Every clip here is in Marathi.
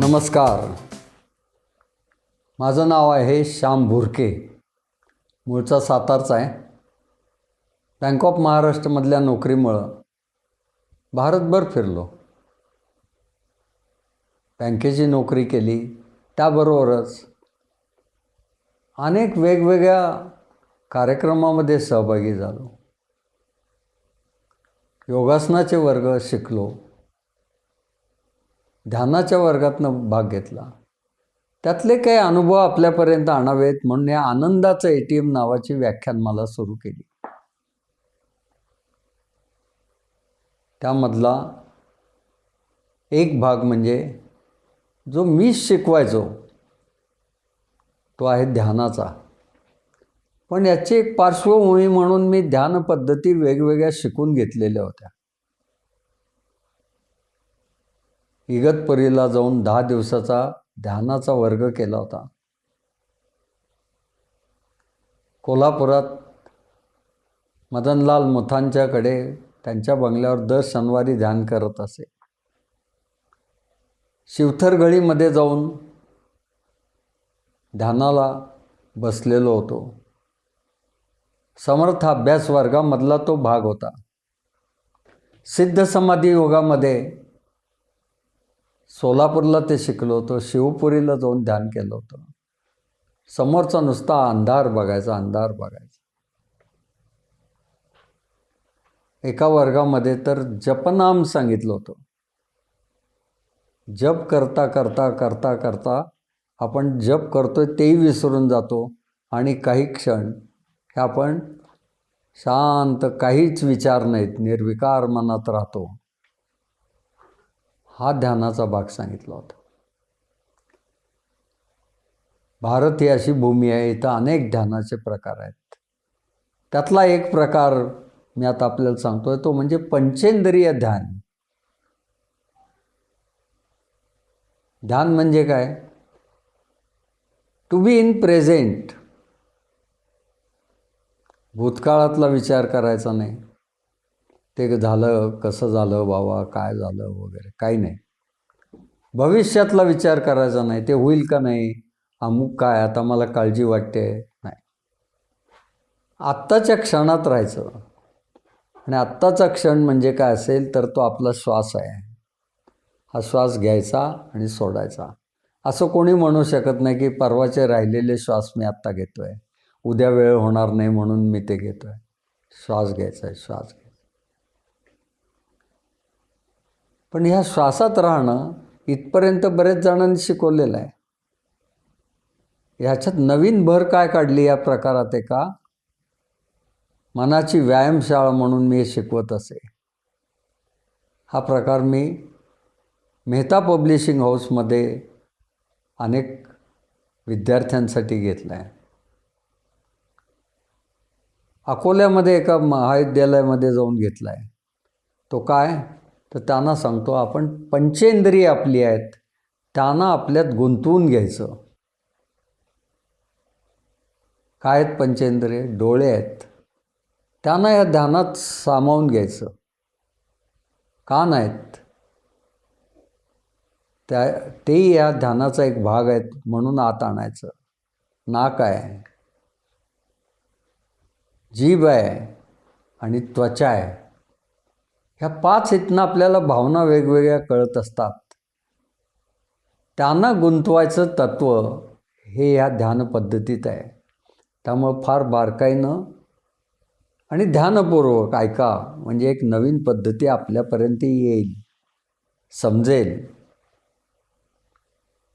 नमस्कार. माझं नाव आहे श्याम भुरके. मूळचा सातारचा आहे. बँक ऑफ महाराष्ट्रमधल्या नोकरीमुळं भारतभर फिरलो. बँकेची नोकरी केली, त्याबरोबरच अनेक वेगवेगळ्या कार्यक्रमामध्ये सहभागी झालो. योगासनाचे वर्ग शिकलो. ध्यानाच्या वर्गातनं भाग घेतला. त्यातले काही अनुभव आपल्यापर्यंत आणावेत म्हणून या आनंदाचं ATM नावाची व्याख्यान मला सुरू केली. त्यामधला एक भाग म्हणजे जो मी शिकवायचो तो आहे ध्यानाचा. पण याची एक पार्श्वभूमी म्हणून मी ध्यान पद्धती वेगवेगळ्या शिकून घेतलेल्या होत्या. इगतपुरीला जाऊन 10 दिवसाचा ध्यानाचा वर्ग केला होता. कोल्हापुरात मदनलाल मुथांच्याकडे त्यांच्या बंगल्यावर दर शनिवारी ध्यान करत असे. शिवथरगळीमध्ये जाऊन ध्यानाला बसलेलो होतो. समर्थ अभ्यास वर्गामधला तो भाग होता. सिद्ध समाधी योगामध्ये सोलापूरला ते शिकलो होतो. शिवपुरीला जाऊन ध्यान केलं होतं. समोरचा नुसता अंधार बघायचा. एका वर्गामध्ये तर जपनाम सांगितलं होतं. जप करता करता आपण जप करतोय तेही विसरून जातो आणि काही क्षण हे आपण शांत, काहीच विचार नाहीत, निर्विकार मनात राहतो. हा ध्यानाचा भाग सांगितला होता. भारत ही अशी भूमी आहे, इथं अनेक ध्यानाचे प्रकार आहेत. त्यातला एक प्रकार मी आता आपल्याला सांगतोय, तो म्हणजे पंचेंद्रिय ध्यान. ध्यान म्हणजे काय? To be in present. भूतकाळातला विचार करायचा नाही. ते झालं, कसं झालं बाबा, काय झालं वगैरे, काही नाही. भविष्यातला विचार करायचा नाही. ते होईल का नाही, अमुक काय, आता मला काळजी वाटते, नाही. आत्ताच्या क्षणात राहायचं. आणि आत्ताचा क्षण म्हणजे काय असेल तर तो आपला श्वास आहे. हा श्वास घ्यायचा आणि सोडायचा. असं कोणी म्हणू शकत नाही की परवाचे राहिलेले श्वास मी आत्ता घेतो आहे, उद्या वेळ होणार नाही म्हणून मी ते घेतो आहे. श्वास घ्यायचा आहे, श्वास घ्यायचा. पण ह्या श्वासात राहणं इथपर्यंत बरेच जणांनी शिकवलेलं आहे. ह्याच्यात नवीन भर काय काढली या प्रकारात एका मनाची व्यायामशाळा म्हणून मी शिकवत असे. हा प्रकार मी मेहता पब्लिशिंग हाऊसमध्ये अनेक विद्यार्थ्यांसाठी घेतला आहे. अकोल्यामध्ये एका महाविद्यालयामध्ये जाऊन घेतला आहे. तो काय तर त्यांना सांगतो, आपण पंचेंद्रिय आपली आहेत त्यांना आपल्यात गुंतवून घ्यायचं. काय आहेत पंचेंद्रिय? डोळे आहेत, त्यांना या ध्यानात सामावून घ्यायचं. कान आहेत, तेही या ध्यानाचा एक भाग आहेत म्हणून आत आणायचं. नाक आहे, जीभ आहे आणि त्वचा आहे. ह्या 5 इथनं आपल्याला भावना वेगवेगळ्या कळत असतात. त्यांना गुंतवायचं तत्त्व हे ह्या ध्यान पद्धतीत आहे. त्यामुळं फार बारकाईनं आणि ध्यानपूर्वक ऐका, म्हणजे एक नवीन पद्धती आपल्यापर्यंत येईल, समजेल.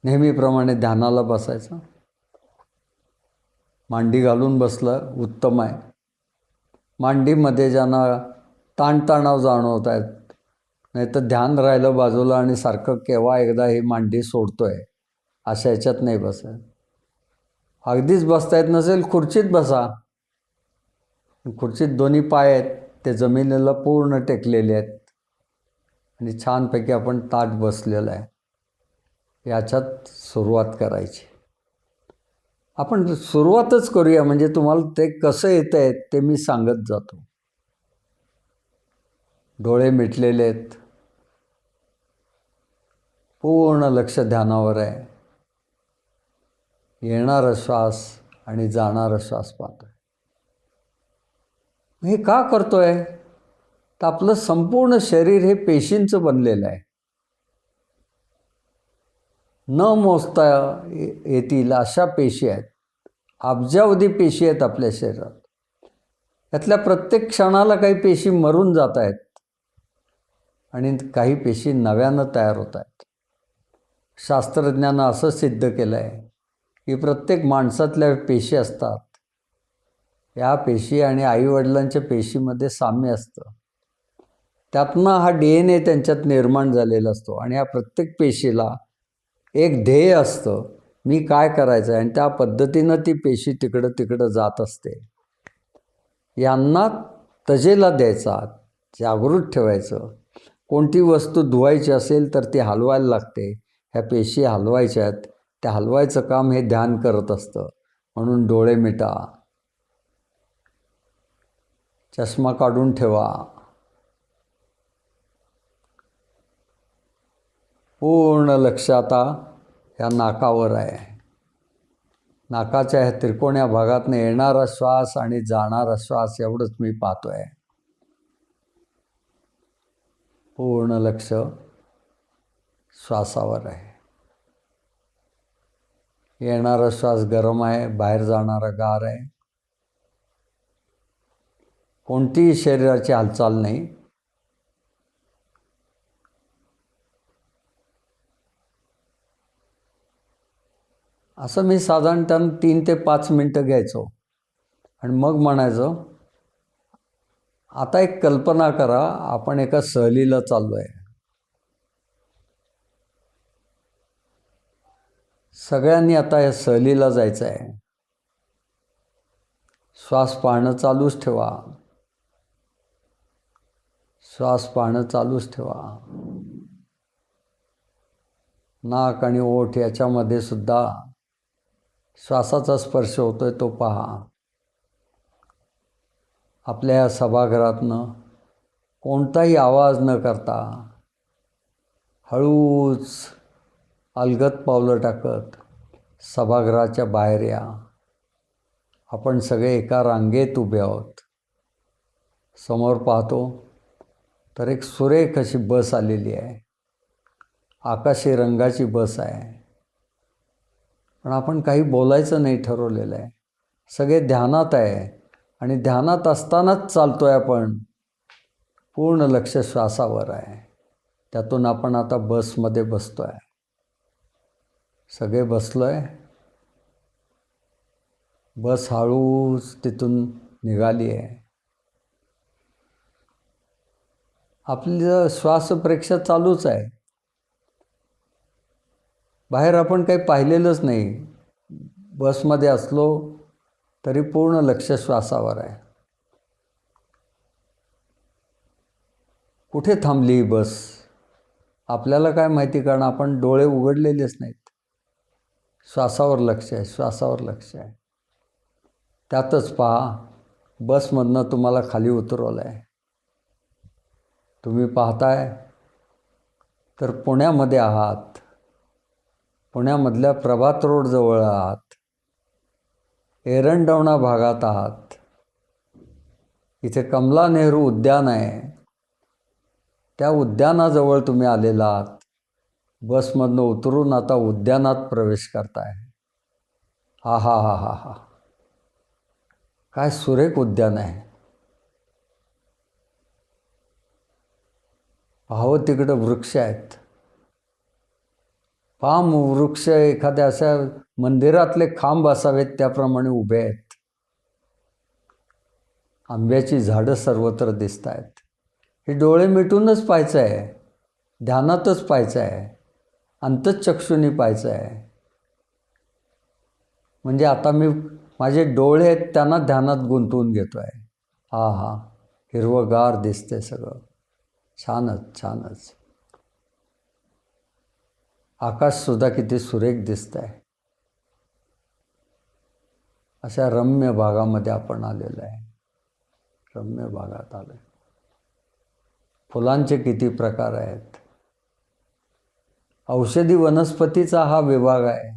नेहमीप्रमाणे ध्यानाला बसायचं. मांडी घालून बसलं उत्तम आहे. मांडीमध्ये ज्यांना ताणतणाव जाणवत आहेत, नाही तर ध्यान राहिलं बाजूला आणि सारखं केव्हा एकदा ही मांडी सोडतोय अशा ह्याच्यात नाही बसायचं. अगदीच बसता येत नसेल खुर्चीत बसा. खुर्चीत दोन्ही पाय आहेत ते जमिनीला पूर्ण टेकलेले आहेत आणि छानपैकी आपण ताठ बसलेलं आहे. याच्यात सुरुवात करायची. आपण सुरुवातच करूया, म्हणजे तुम्हाला ते कसं येतं आहे ते मी सांगत जातो. डोळे मिटलेले आहेत. पूर्ण लक्ष ध्यानावर आहे. येणारा श्वास आणि जाणारा श्वास पाहतोय. हे का करतोय? तर आपलं संपूर्ण शरीर हे पेशींचं बनलेलं आहे. न मोजता येतील अशा पेशी आहेत. अब्जावधी पेशी आहेत आपल्या शरीरात. यातल्या प्रत्येक क्षणाला काही पेशी मरून जात आहेत आणि काही पेशी नव्यानं तयार होत आहेत. शास्त्रज्ञांना असं सिद्ध केलं आहे की प्रत्येक माणसातल्या पेशी असतात. या पेशी आणि आईवडिलांच्या पेशीमध्ये साम्य असतं. त्यातनं हा DNA त्यांच्यात निर्माण झालेला असतो आणि या प्रत्येक पेशीला एक ध्येय असतं, मी काय करायचं आहे, आणि त्या पद्धतीनं ती पेशी तिकडं जात असते. यांना तजेला द्यायचा, जागृत ठेवायचं. कोणती वस्तू धुवायची असेल तर ती हलवायला लागते. ह्या पेशी हलवायच्या आहेत, त्या हलवायचं काम हे ध्यान करत असतं. म्हणून डोळे मिटा, चष्मा काढून ठेवा, पूर्ण लक्ष आता या नाकावर आहे. नाकाच्या ह्या त्रिकोण्या भागातनं येणारा श्वास आणि जाणारा श्वास एवढंच मी पाहतोय. पूर्ण लक्ष श्वासावर आहे. येणारा श्वास गरम आहे, बाहेर जाणारा गार आहे. कोणतीही शरीराची हालचाल नाही. असं मी साधारणतः 3 ते 5 मिनटं घ्यायचो आणि मग म्हणायचो, आता एक कल्पना करा, आपण एका सहलीला चाललो आहे. सगळ्यांनी आता या सहलीला जायचं आहे. श्वास पाहणं चालूच ठेवा. श्वास पाहणं चालूच ठेवा. नाक आणि ओठ याच्यामध्ये सुद्धा श्वासाचा स्पर्श होतोय तो पहा. आपल्या या सभागृहातनं कोणताही आवाज न करता हळूच अलगद पावलं टाकत सभागृहाच्या बाहेर या. आपण सगळे एका रांगेत उभे आहोत. समोर पाहतो तर एक सुरेख अशी बस आलेली आहे. आकाशी रंगाची बस आहे. पण आपण काही बोलायचं नाही ठरवलेलं आहे. सगळे ध्यानात आहे आणि ध्यानात असतानाच चालतो आहे आपण. पूर्ण लक्ष श्वासावर आहे. त्यातून आपण आता बसमध्ये बसतो आहे. सगळे बसलो आहे. बस हळूच तिथून निघाली आहे. आपलं श्वासप्रेक्षा चालूच आहे. बाहेर आपण काही पाहिलेलंच नाही. बसमध्ये असलो तरी पूर्ण लक्ष श्वासावर आहे. कुठे थांबली ही बस आपल्याला काय माहिती, कारण आपण डोळे उघडलेलेच नाहीत. श्वासावर लक्ष आहे, श्वासावर लक्ष आहे. त्यातच पहा, बसमधनं तुम्हाला खाली उतरवलं आहे. तुम्ही पाहताय तर पुण्यामध्ये आहात. पुण्यामधल्या प्रभात रोडजवळ आहात. एरंडवणा भागात आहात. इथे कमला नेहरू उद्यान आहे. त्या उद्यानाजवळ तुम्ही आलेला आहात. बसमधनं उतरून आता उद्यानात प्रवेश करताय. हा हा हा हा हा, काय सुरेख उद्यान आहे. पाहावं तिकडं वृक्ष आहेत. पाम वृक्ष एखाद्या अशा मंदिरातले खांब असावेत त्याप्रमाणे उभे आहेत. आंब्याची झाडं सर्वत्र दिसत आहेत. हे डोळे मिटूनच पाहायचं आहे. ध्यानातच पाहायचं आहे. अंतःचक्षुनी पाहायचं आहे. म्हणजे आता मी माझे डोळे आहेत त्यांना ध्यानात गुंतवून घेतो आहे. हा हा, हिरवंगार दिसतंय सगळं. छानच छानच. आकाशसुद्धा किती सुरेख दिसत आहे. अशा रम्य भागामध्ये आपण आलेलो आहे. रम्य भागात आलो आहे. फुलांचे किती प्रकार आहेत. औषधी वनस्पतीचा हा विभाग आहे.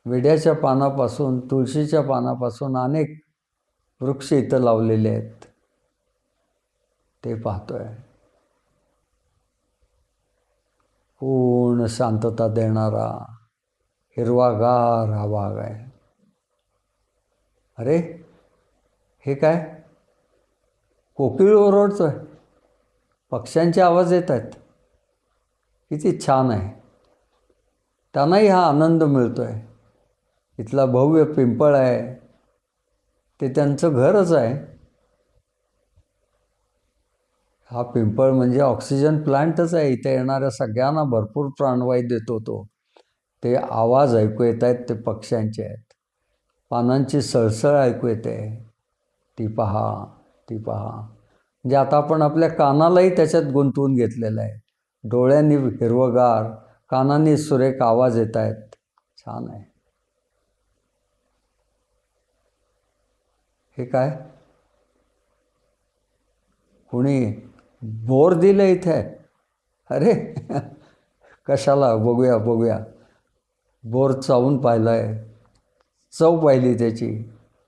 विड्याच्या पानापासून, तुळशीच्या पानापासून अनेक वृक्ष इथं लावलेले आहेत, ते पाहतोय. पूर्ण शांतता देणारा हिरवागार हा भाग आहे. अरे हे काय, कोकिळ ओरडतोय, पक्ष्यांचे आवाज येत आहेत, किती छान आहे. त्यांनाही हा आनंद मिळतोय. इथला भव्य पिंपळ आहे, ते त्यांचं घरच आहे. हा पिंपळ म्हणजे ऑक्सिजन प्लांटच आहे. इथे येणाऱ्या सगळ्यांना भरपूर प्राणवायू देतो तो. ते आवाज ऐकू येत आहेत, ते पक्ष्यांचे आहेत. पानांची सळसळ ऐकू येते, ती पहा, ती पहा. म्हणजे आता आपण आपल्या कानालाही त्याच्यात गुंतवून घेतलेलं आहे. डोळ्यांनी हिरवगार, कानांनी सुरेख आवाज येत आहेत. छान आहे. हे काय, कोणी बोर दिलं इथे? अरे कशाला, बघूया बघूया. बोर चावून पाहिलं आहे, चव पाहिली त्याची,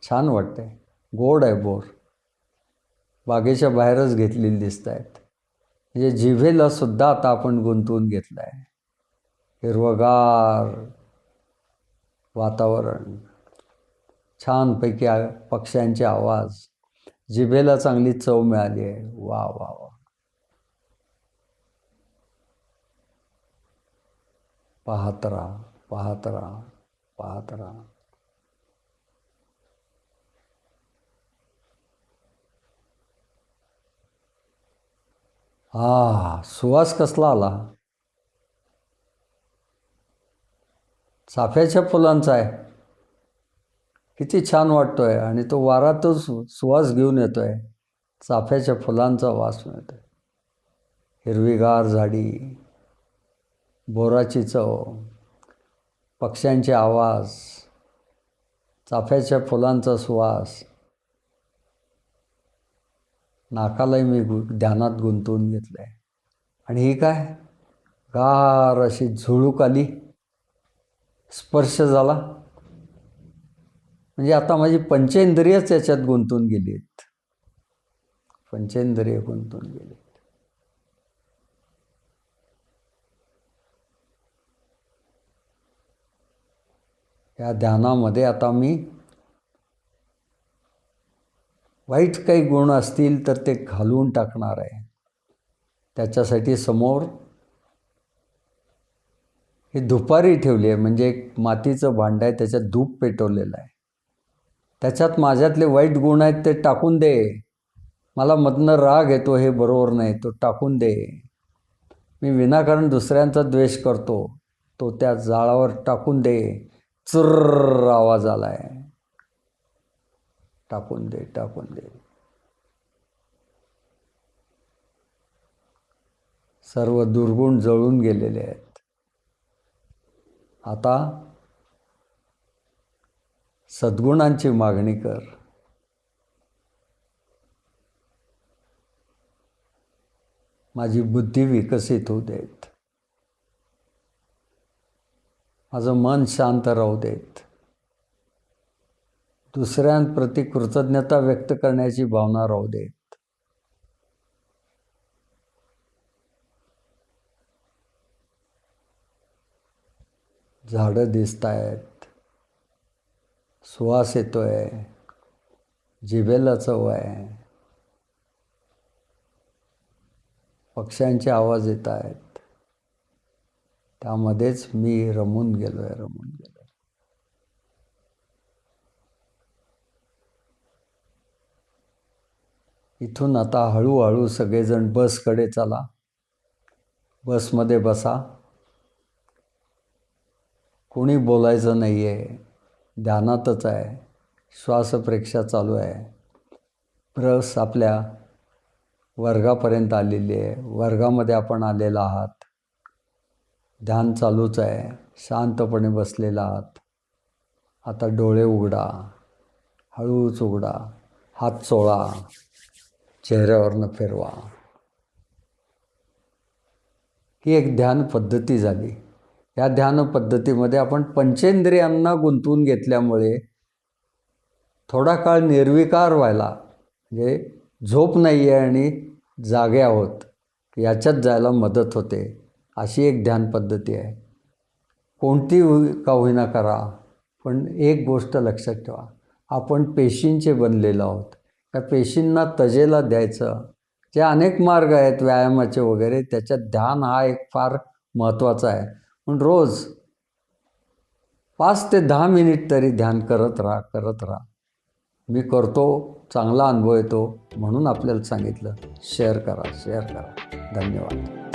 छान वाटते. गोड आहे बोर. बागेच्या बाहेरच घेतलेली दिसत आहेत. म्हणजे जिभेला सुद्धा आता आपण गुंतवून घेतलं आहे. हिरवगार वातावरण, छानपैकी पक्ष्यांचे आवाज, जिभेला चांगली चव मिळाली आहे. वा वा वा. पाहत राहा, पाहत राहा, पाहत राहा. सुवास कसला आला, चाफ्याच्या फुलांचा आहे. किती छान वाटतोय. आणि तो वारा तो सुवास घेऊन येतोय. चाफ्याच्या फुलांचा वास मिळतोय. हिरवीगार झाडी, बोराची चव, पक्ष्यांचे आवाज, चाफ्याच्या फुलांचा सुवास. नाकालाही मी ध्यानात गुंतवून घेतलं आहे. आणि ही काय, गार अशी झुळूक आली, स्पर्श झाला. म्हणजे आता माझी पंचेंद्रियच याच्यात गुंतून गेली आहेत. पंचेंद्रिय गुंतून गेली. या ध्यानामध्ये आता मी वाईट काही गुण असतील तर ते घालवून टाकणार आहे. त्याच्यासाठी समोर ही धुपारी ठेवली आहे. म्हणजे एक मातीचं भांडं आहे, त्याच्यात धूप पेटवलेलं आहे. त्याच्यात माझ्यातले वाईट गुण आहेत ते टाकून दे. मला मधनं राग येतो, हे बरोबर नाही, तो टाकून दे. मी विनाकारण दुसऱ्यांचा द्वेष करतो, तो त्या जाळावर टाकून दे. चुर्र आवाज आला आहे. टाकून दे, टाकून दे. सर्व दुर्गुण जळून गेलेले आहेत. आता सद्गुणांची मागणी कर. माझी बुद्धी विकसित होऊ देत, माझं मन शांत राहू देत, दुसऱ्यांप्रती कृतज्ञता व्यक्त करण्याची भावना राहू देत. झाडं दिसत आहेत, सुवास येतोय, जिभेला चव आहे, पक्ष्यांचे आवाज येत आहेत. त्यामध्येच मी रमून गेलोय. इथून आता हळूहळू सगळेजण बसकडे चला. बसमध्ये बसा. कोणी बोलायचं नाही आहे, ध्यानातच आहे. श्वासप्रेक्षा चालू आहे. बस आपल्या वर्गापर्यंत आलेली आहे. वर्गामध्ये आपण आलेला आहात. ध्यान चालूच आहे. शांतपणे बसलेला आहात. आता डोळे उघडा, हळूच उघडा. हात चोळा, चेहऱ्यावरनं फिरवा. ही एक ध्यान पद्धती झाली. या ध्यान पद्धतीमध्ये आपण पंचेंद्रियांना गुंतवून घेतल्यामुळे थोडा काळ निर्विकार व्हायला, म्हणजे झोप नाही आहे आणि जागे आहोत याच्यात जायला मदत होते. अशी एक ध्यान पद्धती आहे. कोणती का होईना करा, पण एक गोष्ट लक्षात ठेवा, आपण पेशींचे बनलेलो आहोत. त्या पेशींना तजेला द्यायचं, जे अनेक मार्ग आहेत व्यायामाचे वगैरे, त्याच्यात ध्यान हा एक फार महत्त्वाचा आहे. पण रोज 5 ते 10 मिनिट तरी ध्यान करत राहा. मी करतो, चांगला अनुभव येतो म्हणून आपल्याला सांगितलं. शेअर करा. धन्यवाद.